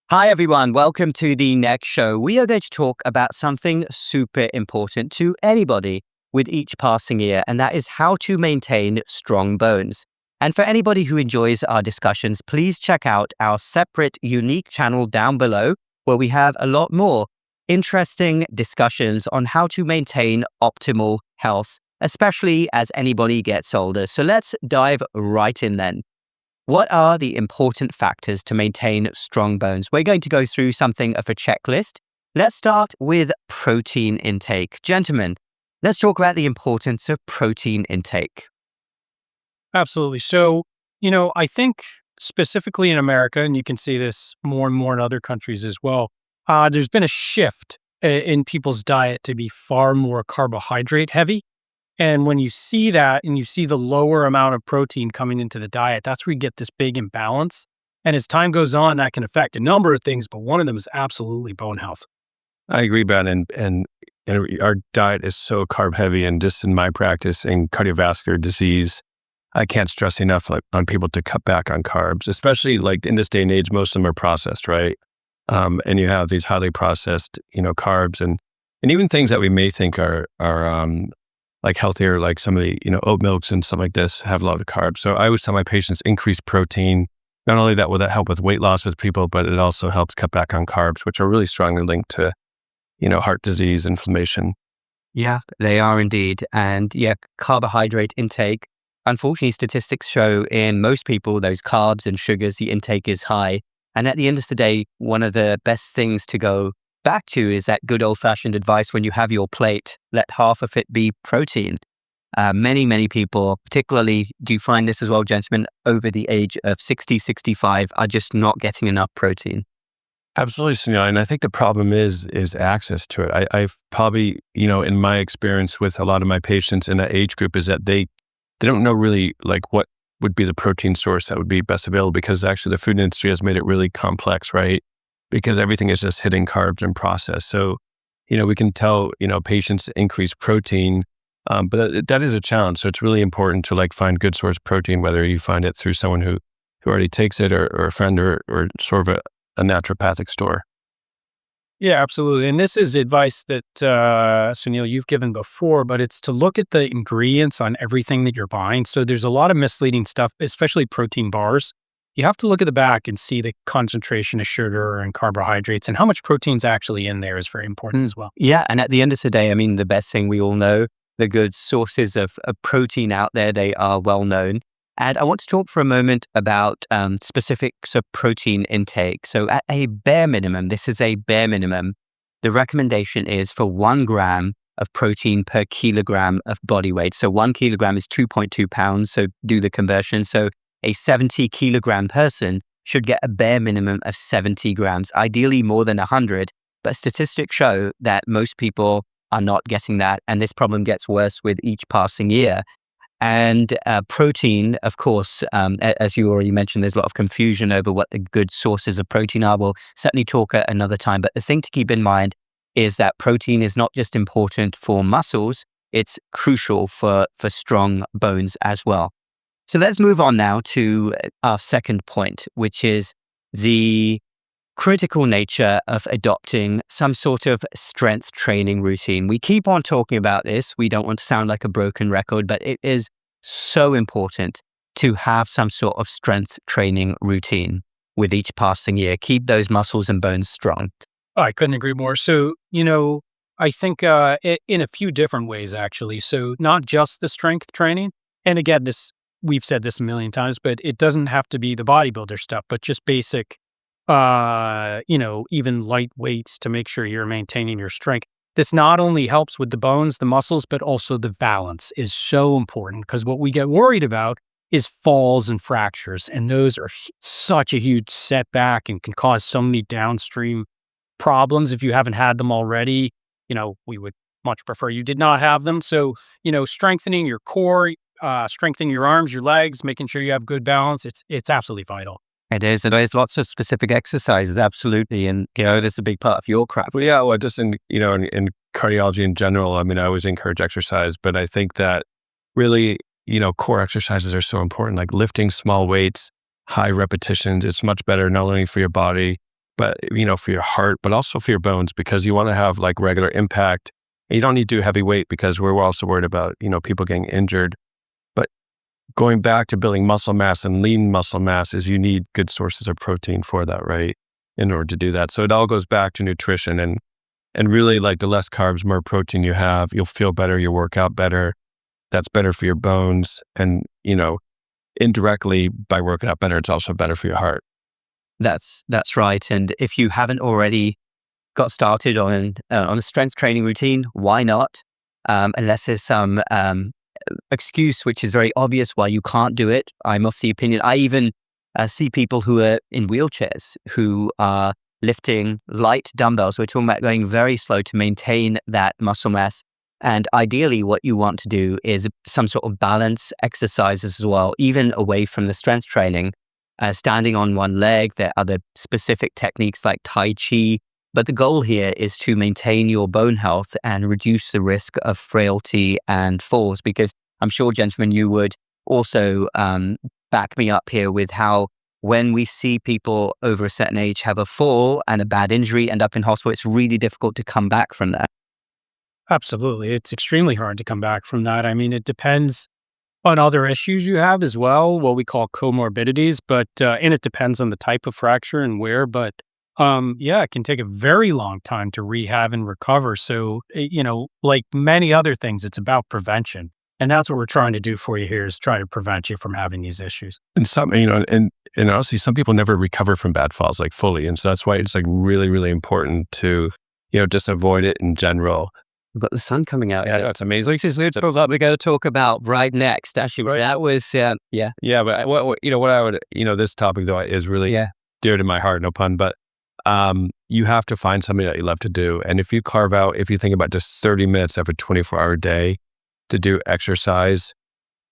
Hi, everyone. Welcome to the next show. We are going to talk about something super important to anybody with each passing year, and that is how to maintain strong bones. And for anybody who enjoys our discussions, please check out our separate, unique channel down below, where we have a lot more interesting discussions on how to maintain optimal health, especially as anybody gets older. So let's dive right in then. What are the important factors to maintain strong bones? We're going to go through something of a checklist. Let's start with protein intake. Gentlemen, let's talk about the importance of protein intake. Absolutely. So, I think specifically in America, and you can see this more and more in other countries as well, there's been a shift in people's diet to be far more carbohydrate heavy. And when you see that and you see the lower amount of protein coming into the diet, that's where you get this big imbalance. And as time goes on, that can affect a number of things, but one of them is absolutely bone health. I agree, Ben. And our diet is so carb heavy, and just in my practice in cardiovascular disease, I can't stress enough on people to cut back on carbs, especially like in this day and age. Most of them are processed, right? And you have these highly processed, carbs and even things that we may think are like healthier, like some of the oat milks and stuff like this have a lot of carbs. So I always tell my patients increase protein. Not only that will that help with weight loss with people, but it also helps cut back on carbs, which are really strongly linked to heart disease, inflammation. Yeah, they are indeed. And yeah, carbohydrate intake. Unfortunately, statistics show in most people, those carbs and sugars, the intake is high. And at the end of the day, one of the best things to go back to is that good old-fashioned advice: when you have your plate, let half of it be protein. Many people, particularly, do you find this as well, gentlemen, over the age of 60, 65, are just not getting enough protein? Absolutely, Suneel. And I think the problem is access to it. I've probably, in my experience with a lot of my patients in that age group, is that they don't know really like what would be the protein source that would be best available, because actually the food industry has made it really complex, right? Because everything is just hitting carbs and processed. So, we can tell, patients increase protein, but that is a challenge. So it's really important to like find good source protein, whether you find it through someone who already takes it, or a friend, or sort of a naturopathic store. Yeah, absolutely. And this is advice that, Sunil, you've given before, but it's to look at the ingredients on everything that you're buying. So there's a lot of misleading stuff, especially protein bars. You have to look at the back and see the concentration of sugar and carbohydrates, and how much protein's actually in there is very important as well. Yeah, and at the end of the day, I mean, the best thing we all know, the good sources of protein out there, they are well known. And I want to talk for a moment about specifics of protein intake. So at a bare minimum, this is a bare minimum, the recommendation is for 1 gram of protein per kilogram of body weight. So 1 kilogram is 2.2 pounds. So do the conversion. So a 70 kilogram person should get a bare minimum of 70 grams, ideally more than 100. But statistics show that most people are not getting that. And this problem gets worse with each passing year. And protein, of course, as you already mentioned, there's a lot of confusion over what the good sources of protein are. We'll certainly talk at another time. But the thing to keep in mind is that protein is not just important for muscles, it's crucial for strong bones as well. So let's move on now to our second point, which is the critical nature of adopting some sort of strength training routine. We keep on talking about this. We don't want to sound like a broken record, but it is so important to have some sort of strength training routine with each passing year. Keep those muscles and bones strong. Oh, I couldn't agree more. So, I think in a few different ways, actually. So not just the strength training. And again, we've said this a million times, but it doesn't have to be the bodybuilder stuff, but just basic, even light weights to make sure you're maintaining your strength. This not only helps with the bones, the muscles, but also the balance is so important, because what we get worried about is falls and fractures. And those are such a huge setback and can cause so many downstream problems. If you haven't had them already, we would much prefer you did not have them. So, strengthening your core, strengthening your arms, your legs, making sure you have good balance, it's absolutely vital. It is. And there's lots of specific exercises, absolutely. And, that's a big part of your craft. Well, yeah, well, just in cardiology in general, I mean, I always encourage exercise, but I think that really, core exercises are so important, like lifting small weights, high repetitions. It's much better, not only for your body, but for your heart, but also for your bones, because you want to have like regular impact. You don't need to do heavy weight because we're also worried about, people getting injured. But going back to building muscle mass and lean muscle mass is you need good sources of protein for that, right? In order to do that. So it all goes back to nutrition and really, like, the less carbs, more protein you have, you'll feel better, you'll work out better. That's better for your bones. And, indirectly by working out better, it's also better for your heart. That's right. And if you haven't already got started on a strength training routine, why not? Unless there's some excuse which is very obvious why you can't do it. I'm of the opinion. I even see people who are in wheelchairs who are lifting light dumbbells. We're talking about going very slow to maintain that muscle mass. And ideally, what you want to do is some sort of balance exercises as well, even away from the strength training. Standing on one leg, there are other specific techniques like Tai Chi. But the goal here is to maintain your bone health and reduce the risk of frailty and falls. Because I'm sure, gentlemen, you would also back me up here with how when we see people over a certain age have a fall and a bad injury, end up in hospital, it's really difficult to come back from that. Absolutely. It's extremely hard to come back from that. I mean, it depends on other issues you have as well, what we call comorbidities, but and it depends on the type of fracture and where, but it can take a very long time to rehab and recover. So, like many other things, it's about prevention. And that's what we're trying to do for you here, is try to prevent you from having these issues. And some, and honestly, some people never recover from bad falls like fully. And so that's why it's like really, really important to, just avoid it in general. We've got the sun coming out. Yeah, it's amazing. This is what we're going to talk about right next. Actually, that was, Yeah, but what I would, this topic though is really dear to my heart, no pun, but you have to find something that you love to do. And if you think about just 30 minutes every 24-hour day to do exercise,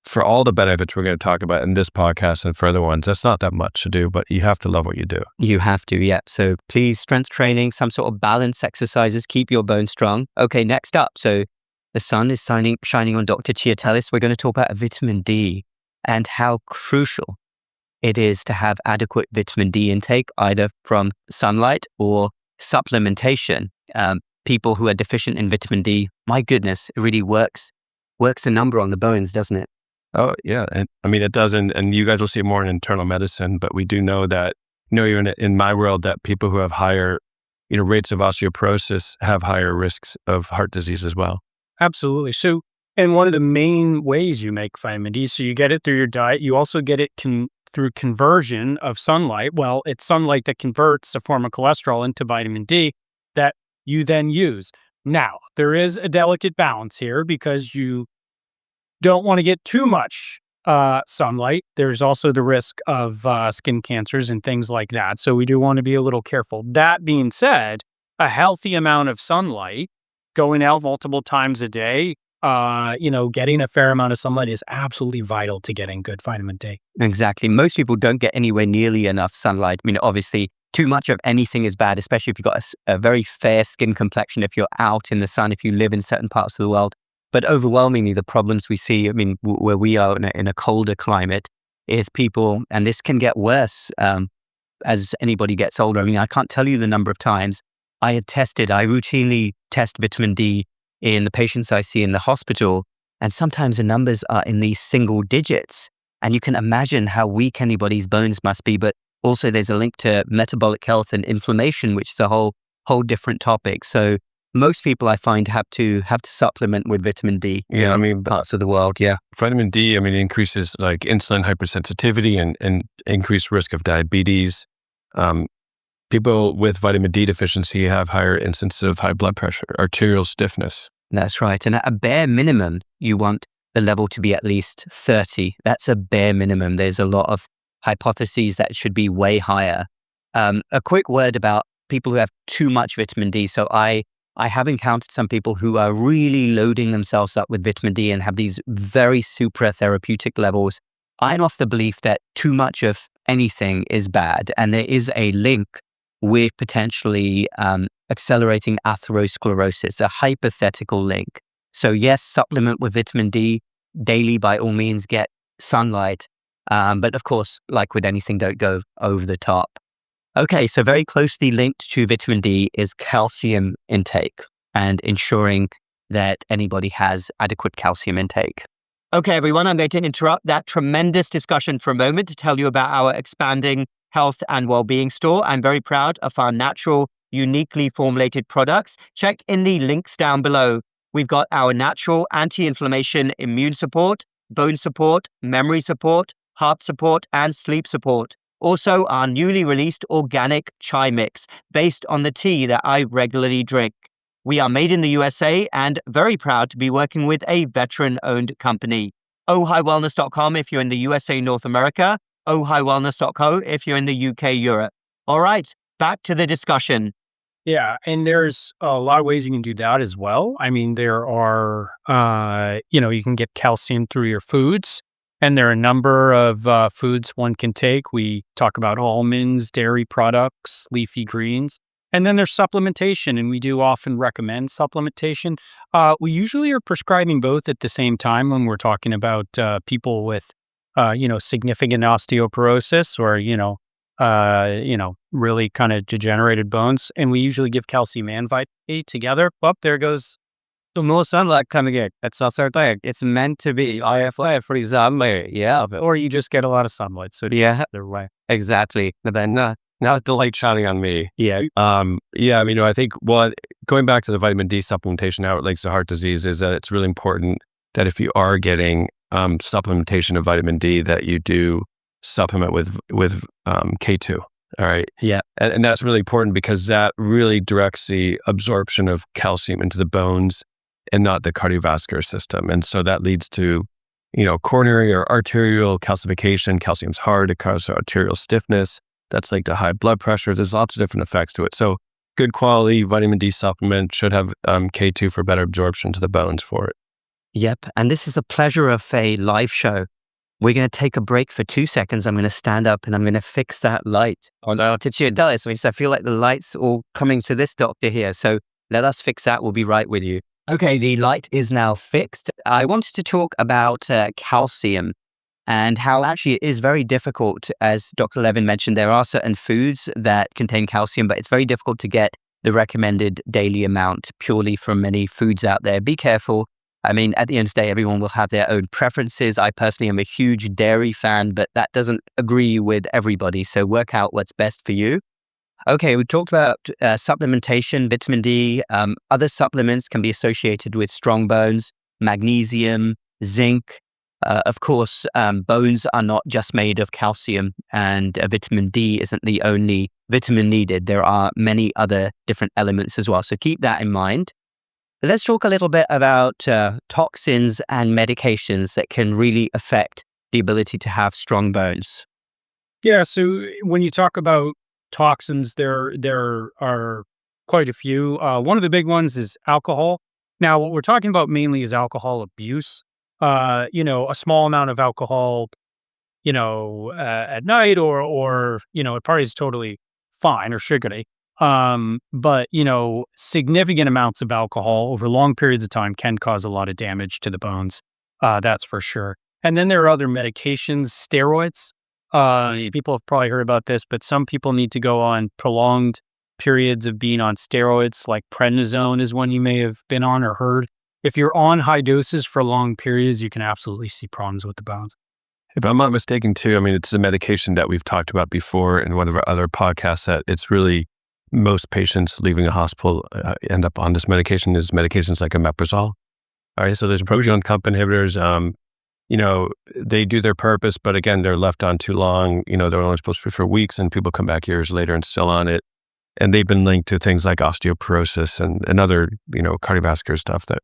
for all the benefits we're going to talk about in this podcast and further ones, that's not that much to do, but you have to love what you do. You have to, yeah. So please, strength training, some sort of balance exercises, keep your bones strong. Okay, next up. So the sun is shining on Dr. Chiatelis. We're going to talk about vitamin D and how crucial it is to have adequate vitamin D intake, either from sunlight or supplementation. People who are deficient in vitamin D, my goodness, it really works a number on the bones, doesn't it? Oh, yeah. And I mean, it doesn't, and you guys will see more in internal medicine, but we do know that, even in my world, that people who have higher, rates of osteoporosis have higher risks of heart disease as well. Absolutely. So, and one of the main ways you make vitamin D, so you get it through your diet, you also get it through conversion of sunlight. Well, it's sunlight that converts a form of cholesterol into vitamin D that you then use. Now, there is a delicate balance here because you don't want to get too much sunlight. There's also the risk of skin cancers and things like that. So we do want to be a little careful. That being said, a healthy amount of sunlight, going out multiple times a day, getting a fair amount of sunlight is absolutely vital to getting good vitamin D. Exactly. Most people don't get anywhere nearly enough sunlight. I mean, obviously, too much of anything is bad, especially if you've got a very fair skin complexion, if you're out in the sun, if you live in certain parts of the world. But overwhelmingly, the problems we see, I mean, where we are in a colder climate, is people, and this can get worse as anybody gets older. I mean, I can't tell you the number of times I routinely test vitamin D in the patients I see in the hospital, and sometimes the numbers are in these single digits. And you can imagine how weak anybody's bones must be. But also there's a link to metabolic health and inflammation, which is a whole different topic. So most people I find have to supplement with vitamin D. Yeah, I mean, parts of the world, yeah. Vitamin D, increases like insulin hypersensitivity and increased risk of diabetes. People with vitamin D deficiency have higher incidence of high blood pressure, arterial stiffness. That's right. And at a bare minimum, you want the level to be at least 30. That's a bare minimum. There's a lot of hypotheses that it should be way higher. A quick word about people who have too much vitamin D. So I have encountered some people who are really loading themselves up with vitamin D and have these very super therapeutic levels. I'm of the belief that too much of anything is bad, and there is a link with potentially accelerating atherosclerosis, a hypothetical link. So yes, supplement with vitamin D daily, by all means, get sunlight. But of course, like with anything, don't go over the top. Okay, so very closely linked to vitamin D is calcium intake and ensuring that anybody has adequate calcium intake. Okay, everyone, I'm going to interrupt that tremendous discussion for a moment to tell you about our expanding health and well-being store. I'm very proud of our natural, uniquely formulated products. Check in the links down below. We've got our natural anti-inflammation immune support, bone support, memory support, heart support, and sleep support. Also, our newly released organic chai mix based on the tea that I regularly drink. We are made in the USA and very proud to be working with a veteran-owned company. ohighwellness.com if you're in the USA, North America, ohighwellness.co if you're in the UK, Europe. All right, back to the discussion. Yeah, and there's a lot of ways you can do that as well. I mean, there are, you can get calcium through your foods, and there are a number of foods one can take. We talk about almonds, dairy products, leafy greens, and then there's supplementation, and we do often recommend supplementation. We usually are prescribing both at the same time when we're talking about people with, significant osteoporosis or, really kind of degenerated bones. And we usually give calcium and vitamin D together. Oh, there goes. So more sunlight coming in. That's also thing. It's meant to be. IFI, for example. Yeah. Or you just get a lot of sunlight. So Yeah, either way. exactly. But then now it's the light shining on me. Yeah. I think going back to the vitamin D supplementation, how it links to heart disease is that it's really important that if you are getting supplementation of vitamin D, that you do supplement with K2. All right. Yeah. And that's really important because that really directs the absorption of calcium into the bones and not the cardiovascular system. And so that leads to, coronary or arterial calcification. Calcium's hard. It causes arterial stiffness. That's linked to high blood pressure. There's lots of different effects to it. So good quality vitamin D supplement should have K2 for better absorption to the bones for it. Yep. And this is a pleasure of a live show. We're going to take a break for 2 seconds. I'm going to stand up and I'm going to fix that light on our tissue. Because I feel like the light's all coming to this doctor here. So let us fix that. We'll be right with you. Okay, the light is now fixed. I wanted to talk about calcium and how actually it is very difficult. As Dr. Levin mentioned, there are certain foods that contain calcium, but it's very difficult to get the recommended daily amount purely from many foods out there. Be careful. I mean, at the end of the day, everyone will have their own preferences. I personally am a huge dairy fan, but that doesn't agree with everybody. So work out what's best for you. Okay, we talked about supplementation, vitamin D. Other supplements can be associated with strong bones, magnesium, zinc. Of course, bones are not just made of calcium, and vitamin D isn't the only vitamin needed. There are many other different elements as well. So keep that in mind. Let's talk a little bit about toxins and medications that can really affect the ability to have strong bones. Yeah, so when you talk about toxins, there are quite a few. One of the big ones is alcohol. Now, what we're talking about mainly is alcohol abuse. A small amount of alcohol, at night or at parties is totally fine or sugary. But significant amounts of alcohol over long periods of time can cause a lot of damage to the bones. That's for sure. And then there are other medications, steroids. People have probably heard about this, but some people need to go on prolonged periods of being on steroids, like prednisone is one you may have been on or heard. If you're on high doses for long periods, you can absolutely see problems with the bones. If I'm not mistaken too, I mean, it's a medication that we've talked about before in one of our other podcasts that it's really most patients leaving a hospital end up on this medication is medications like omeprazole. All right. So there's proton pump inhibitors. They do their purpose, but again, they're left on too long. They're only supposed to be for weeks and people come back years later and still on it. And they've been linked to things like osteoporosis and other, cardiovascular stuff that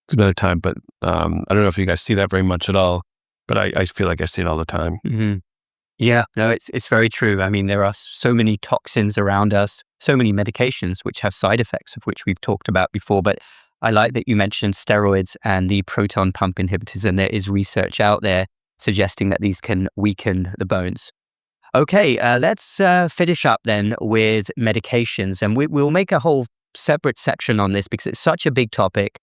it's another time. But I don't know if you guys see that very much at all, but I feel like I see it all the time. Mm-hmm. Yeah, no, it's very true. I mean, there are so many toxins around us, so many medications which have side effects of which we've talked about before. But I like that you mentioned steroids and the proton pump inhibitors, and there is research out there suggesting that these can weaken the bones. Okay, let's finish up then with medications, and we'll make a whole separate section on this because it's such a big topic.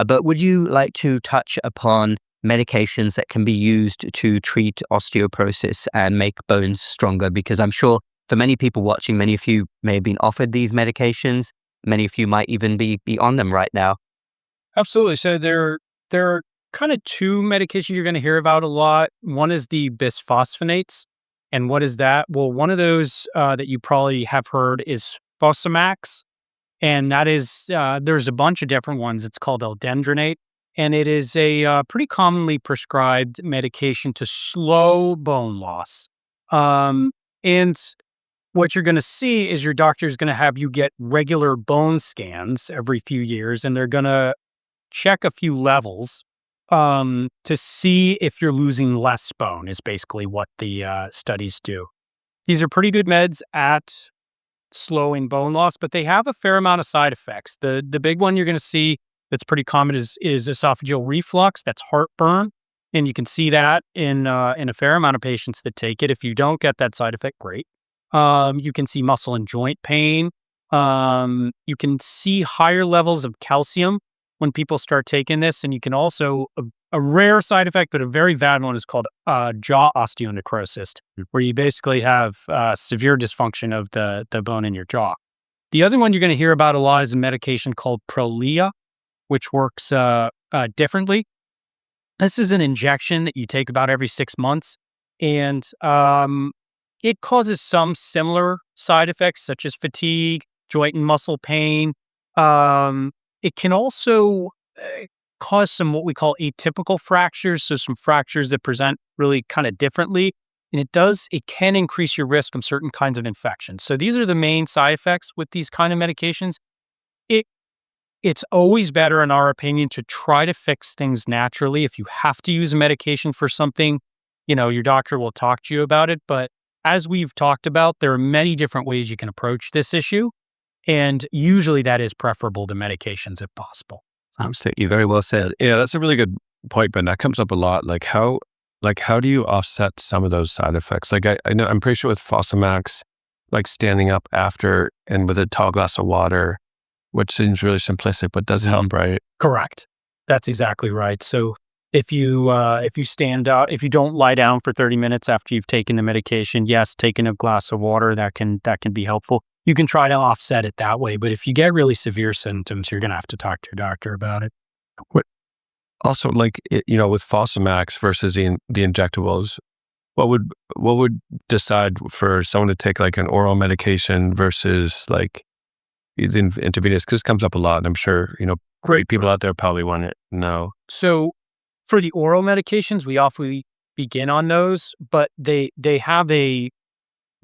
But would you like to touch upon medications that can be used to treat osteoporosis and make bones stronger? Because I'm sure for many people watching, many of you may have been offered these medications. Many of you might even be on them right now. Absolutely. So there are kind of two medications you're going to hear about a lot. One is the bisphosphonates. And what is that? Well, one of those that you probably have heard is Fosamax. And that is, there's a bunch of different ones. It's called Aldendronate. And it is a pretty commonly prescribed medication to slow bone loss. And what you're going to see is your doctor is going to have you get regular bone scans every few years, and they're going to check a few levels to see if you're losing less bone, is basically what the studies do. These are pretty good meds at slowing bone loss, but they have a fair amount of side effects. The big one you're going to see that's pretty common is esophageal reflux. That's heartburn, and you can see that in a fair amount of patients that take it. If you don't get that side effect, great. You can see muscle and joint pain. You can see higher levels of calcium when people start taking this, and you can also a rare side effect, but a very bad one, is called jaw osteonecrosis, where you basically have severe dysfunction of the bone in your jaw. The other one you're going to hear about a lot is a medication called Prolia, which works differently. This is an injection that you take about every 6 months, and it causes some similar side effects such as fatigue, joint and muscle pain. It can also cause some what we call atypical fractures, so some fractures that present really kind of differently. And it can increase your risk of certain kinds of infections. So these are the main side effects with these kind of medications. It's always better, in our opinion, to try to fix things naturally. If you have to use a medication for something, your doctor will talk to you about it. But as we've talked about, there are many different ways you can approach this issue. And usually that is preferable to medications if possible. Absolutely. Very well said. Yeah, that's a really good point, Ben. That comes up a lot. How do you offset some of those side effects? I know, I'm pretty sure with Fosamax, like standing up after and with a tall glass of water, which seems really simplistic, but does help, right? Correct. That's exactly right. So if you stand out, if you don't lie down for 30 minutes after you've taken the medication, yes, taking a glass of water, that can be helpful. You can try to offset it that way, but if you get really severe symptoms, you're going to have to talk to your doctor about it. Also, with Fosamax versus the injectables, what would decide for someone to take like an oral medication versus like intravenous? Because this comes up a lot, and I'm sure great people out there probably want to know. So for the oral medications, we often begin on those, but they have a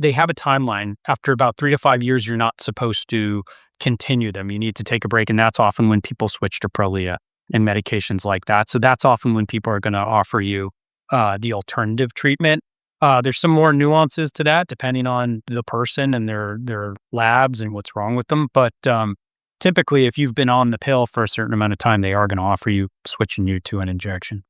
timeline. After about 3 to 5 years, you're not supposed to continue them. You need to take a break, and that's often when people switch to Prolia and medications like that. So that's often when people are going to offer you the alternative treatment. There's some more nuances to that depending on the person and their labs and what's wrong with them. But typically, if you've been on the pill for a certain amount of time, they are going to offer you switching you to an injection.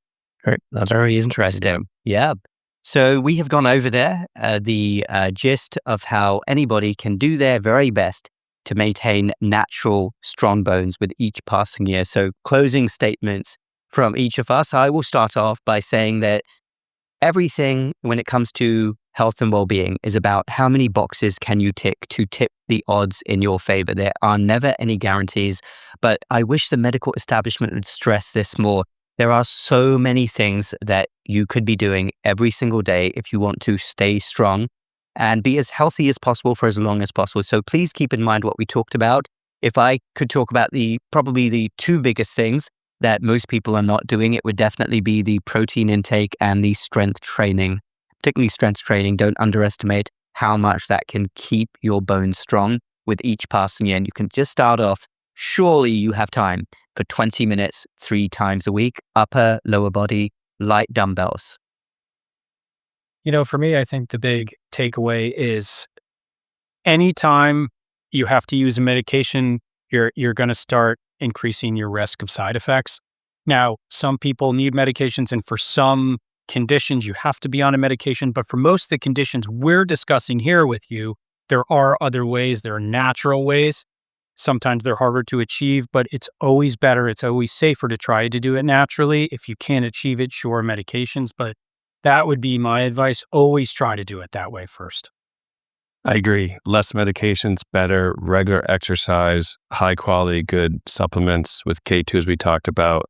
Right. That's very interesting. Yeah. So we have gone over there the gist of how anybody can do their very best to maintain natural, strong bones with each passing year. So closing statements from each of us. I will start off by saying that everything when it comes to health and well-being is about how many boxes can you tick to tip the odds in your favor. There are never any guarantees, but I wish the medical establishment would stress this more. There are so many things that you could be doing every single day if you want to stay strong and be as healthy as possible for as long as possible. So please keep in mind what we talked about. If I could talk about probably the two biggest things that most people are not doing, it would definitely be the protein intake and the strength training. Particularly strength training, don't underestimate how much that can keep your bones strong with each passing year. And you can just start off, surely you have time for 20 minutes, 3 times a week, upper, lower body, light dumbbells. For me, I think the big takeaway is anytime you have to use a medication, you're going to start increasing your risk of side effects. Now, some people need medications, and for some conditions, you have to be on a medication. But for most of the conditions we're discussing here with you, there are other ways. There are natural ways. Sometimes they're harder to achieve, but it's always better. It's always safer to try to do it naturally. If you can't achieve it, sure, medications. But that would be my advice. Always try to do it that way first. I agree. Less medications, better, regular exercise, high quality, good supplements with K2, as we talked about.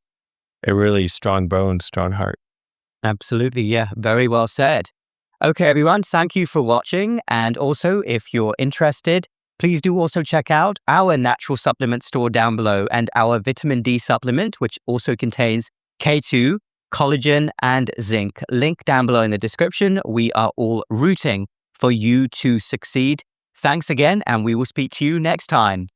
A really strong bones, strong heart. Absolutely. Yeah. Very well said. Okay, everyone. Thank you for watching. And also, if you're interested, please do also check out our natural supplement store down below and our vitamin D supplement, which also contains K2, collagen, and zinc. Link down below in the description. We are all rooting for you to succeed. Thanks again, and we will speak to you next time.